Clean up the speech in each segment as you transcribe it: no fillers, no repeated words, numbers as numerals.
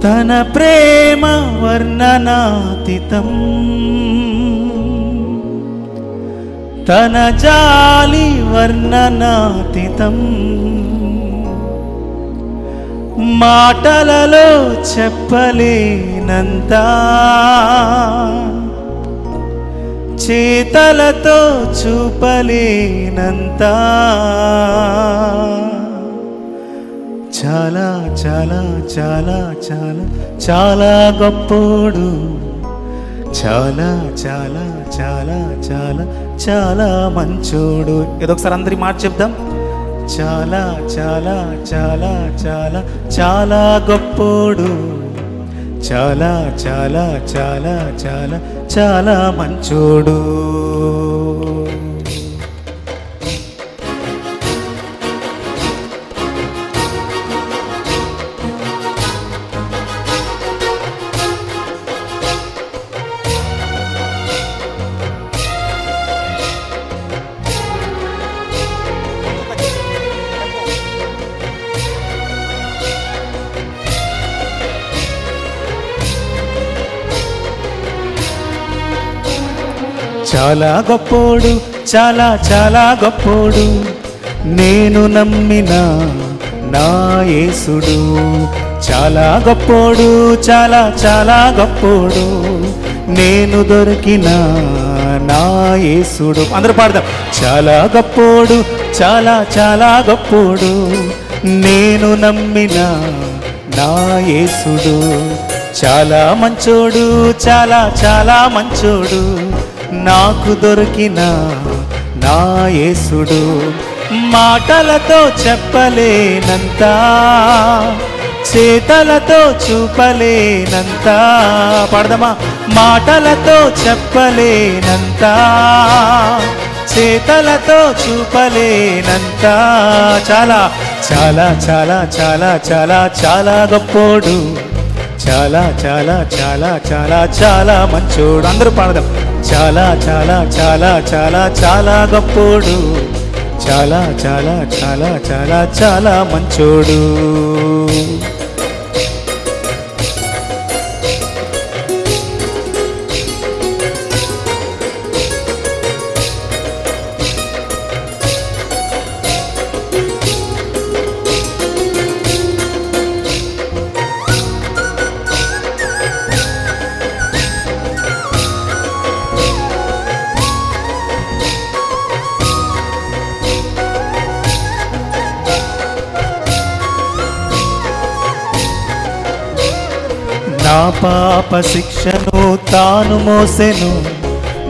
తన ప్రేమ వర్ణనాతీతం, తన జాలి వర్ణనాతీతం, మాటలలో చెప్పలేనంత, చేతలతో చూపలేనంత, చాలా చాలా చాలా చాలా చాలా గొప్పోడు, చాలా చాలా చాలా చాలా చాలా మంచోడు. ఏదో ఒకసారి అందరి మాట చెప్దాం. చాలా చాలా చాలా చాలా చాలా గొప్పోడు, చాలా చాలా చాలా చాలా చాలా మంచోడు. చాలా గొప్పోడు, చాలా చాలా గొప్పోడు, నేను నమ్మిన నా యేసుడు. చాలా గొప్పోడు, చాలా చాలా గొప్పోడు, నేను దొరికిన నా యేసుడు. అందరూ పాడదాం. చాలా గొప్పోడు, చాలా చాలా గొప్పోడు, నేను నమ్మిన నా యేసుడు. చాలా మంచోడు, చాలా చాలా మంచోడు, నాకు దొరికిన నా యేసుడు. మాటలతో చెప్పలేనంత, చేతలతో చూపలేనంత, పాడదామా. మాటలతో చెప్పలేనంత, చేతలతో చూపలేనంత, చాలా చాలా చాలా చాలా చాలా చాలా గొప్పోడు, చాలా చాలా చాలా చాలా చాలా మంచోడు. అందరూ పాడదాం. చాలా చాలా చాలా చాలా చాలా గొప్పోడు, చాలా చాలా చాలా చాలా చాలా మంచోడు. నా పాప శిక్షను తాను మోసెను,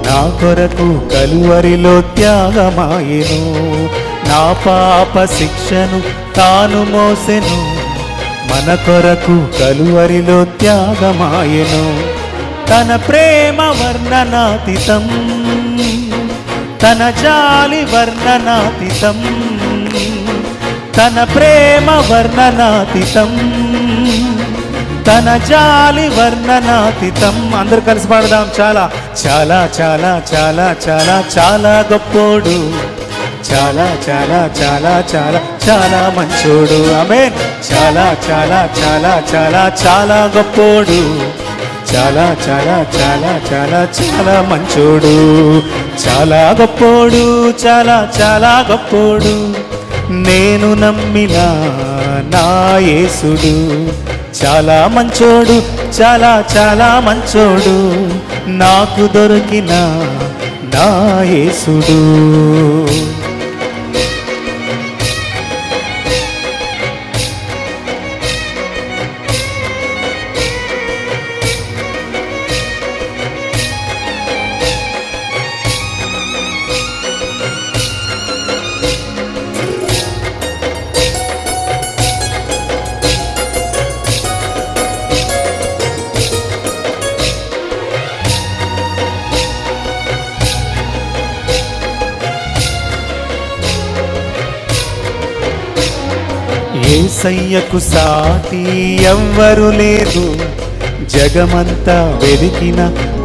నా కొరకు కలువరిలో త్యాగమాయెను. నా పాప శిక్షను తాను మోసెను, మన కొరకు కలువరిలో త్యాగమాయెను. తన ప్రేమ వర్ణనాతీతం, తన జాలి వర్ణనాతీతం, తన ప్రేమ వర్ణనాతీతం, తన జాలి వర్ణనాతీతం. అందరూ కలిసి పాడదాం. చాలా చాలా చాలా చాలా చాలా చాలా గొప్పోడు, చాలా చాలా చాలా చాలా చాలా మంచోడు. ఆమేన్. చాలా చాలా చాలా చాలా చాలా గొప్పోడు, చాలా చాలా చాలా చాలా చాలా మంచోడు. చాలా గొప్పోడు, చాలా చాలా గొప్పోడు, నేను నమ్మిన నా యేసుడు. చాలా మంచోడు, చాలా చాలా మంచోడు, నాకు దొరికిన నా యేసుడు. యేసయ్యకు సాటి ఎవ్వరు లేదు, జగమంతా వెదికిన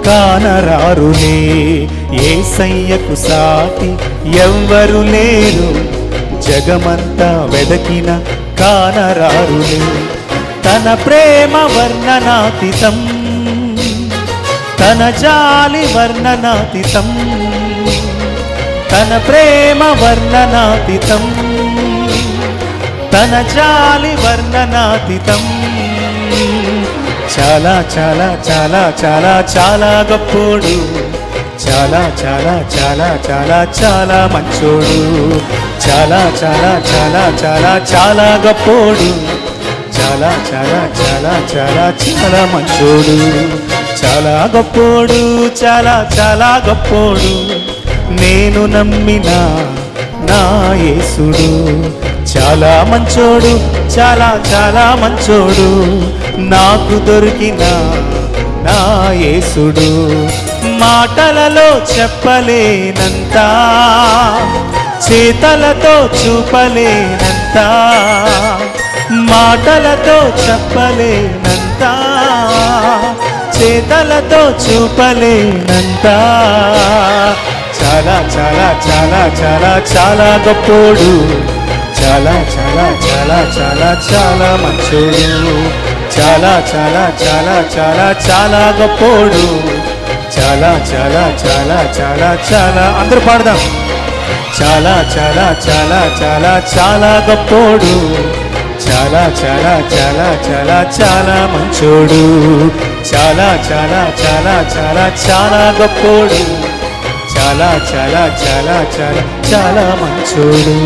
కానరారులే. యేసయ్యకు సాటి ఎవ్వరు లేరు, జగమంతా వెదకిన కానరారులే. తన ప్రేమ వర్ణనాతీతం, తన జాలి వర్ణనాతీతం, తన ప్రేమ వర్ణనాతీతం, తన జాలి వర్ణనాతీతం. చాలా చాలా చాలా చాలా చాలా గొప్పోడు, చాలా చాలా చాలా చాలా చాలా మంచోడు, చాలా చాలా చాలా చాలా చాలా గొప్పోడు, చాలా చాలా చాలా చాలా చాలా మంచోడు, చాలా గొప్పోడు, చాలా చాలా గొప్పోడు. నేను నమ్మిన నా యేసుడు చాలా మంచోడు, చాలా చాలా మంచోడు. నాకు దొరికిన నా యేసుడు మాటలలో చెప్పలేనంత, చేతలతో చూపలేనంత, మాటలతో చెప్పలేనంత, చేతలతో చూపలేనంత. చాలా చాలా చాలా చాలా చాలా గొప్పోడు, చాలా చాలా చాలా చాలా చాలా మంచోడు, చాలా చాలా చాలా చాలా చాలా గొప్పోడు, చాలా చాలా చాలా చాలా చాలా. అందరూ పాడదాం. చాలా చాలా చాలా చాలా చాలా గొప్పోడు, చాలా చాలా చాలా చాలా చాలా మంచోడు, చాలా చాలా చాలా చాలా చాలా గొప్పోడు, చాలా చాలా చాలా చాలా చాలా మంచోడు.